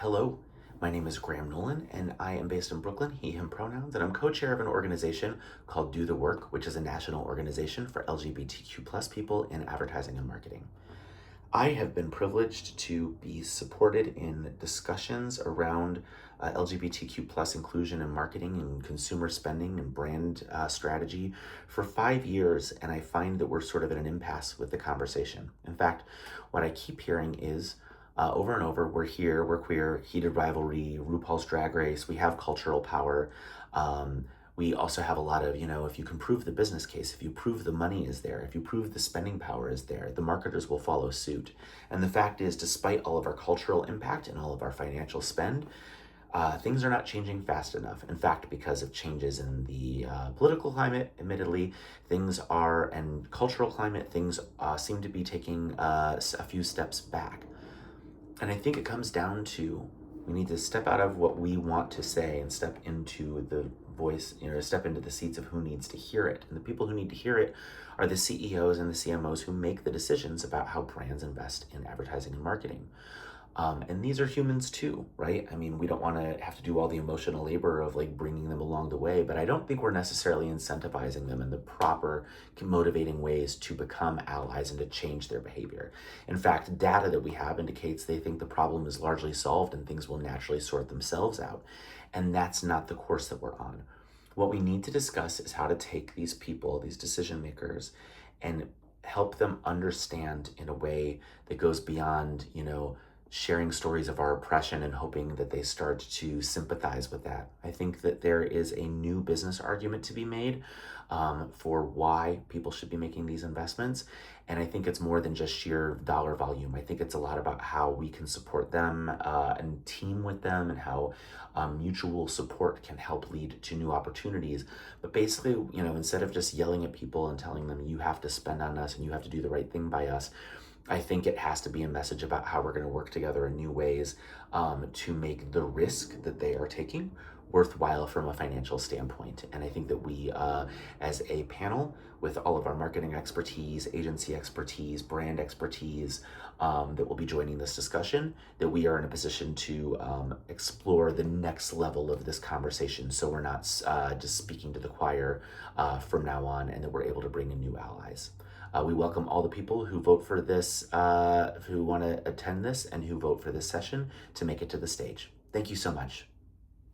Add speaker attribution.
Speaker 1: Hello, my name is Graham Nolan, and I am based in Brooklyn, he, him pronouns, and I'm co-chair of an organization called Do the Work, which is a national organization for LGBTQ plus people in advertising and marketing. I have been privileged to be supported in discussions around LGBTQ plus inclusion in marketing and consumer spending and brand strategy for 5 years, and I find that we're sort of at an impasse with the conversation. In fact, what I keep hearing is over and over, we're here, we're queer, heated rivalry, RuPaul's Drag Race, we have cultural power. We also have a lot of, if you can prove the business case, if you prove the money is there, if you prove the spending power is there, the marketers will follow suit. And the fact is, despite all of our cultural impact and all of our financial spend, things are not changing fast enough. In fact, because of changes in the political climate, admittedly, and cultural climate, things seem to be taking a few steps back. And I think it comes down to we need to step out of what we want to say and step into the voice, step into the seats of who needs to hear it. And the people who need to hear it are the CEOs and the CMOs who make the decisions about how brands invest in advertising and marketing. And these are humans too, right? I mean, we don't want to have to do all the emotional labor of like bringing them along the way, but I don't think we're necessarily incentivizing them in the proper motivating ways to become allies and to change their behavior. In fact, data that we have indicates they think the problem is largely solved and things will naturally sort themselves out. And that's not the course that we're on. What we need to discuss is how to take these people, these decision makers, and help them understand in a way that goes beyond, sharing stories of our oppression and hoping that they start to sympathize with that. I think that there is a new business argument to be made for why people should be making these investments. And I think it's more than just sheer dollar volume. I think it's a lot about how we can support them and team with them, and how mutual support can help lead to new opportunities. But basically, instead of just yelling at people and telling them you have to spend on us and you have to do the right thing by us, I think it has to be a message about how we're going to work together in new ways to make the risk that they are taking worthwhile from a financial standpoint. And I think that we, as a panel, with all of our marketing expertise, agency expertise, brand expertise, that will be joining this discussion, that we are in a position to explore the next level of this conversation, so we're not just speaking to the choir from now on, and that we're able to bring in new allies. We welcome all the people who vote for this, who want to attend this, and who vote for this session to make it to the stage. Thank you so much.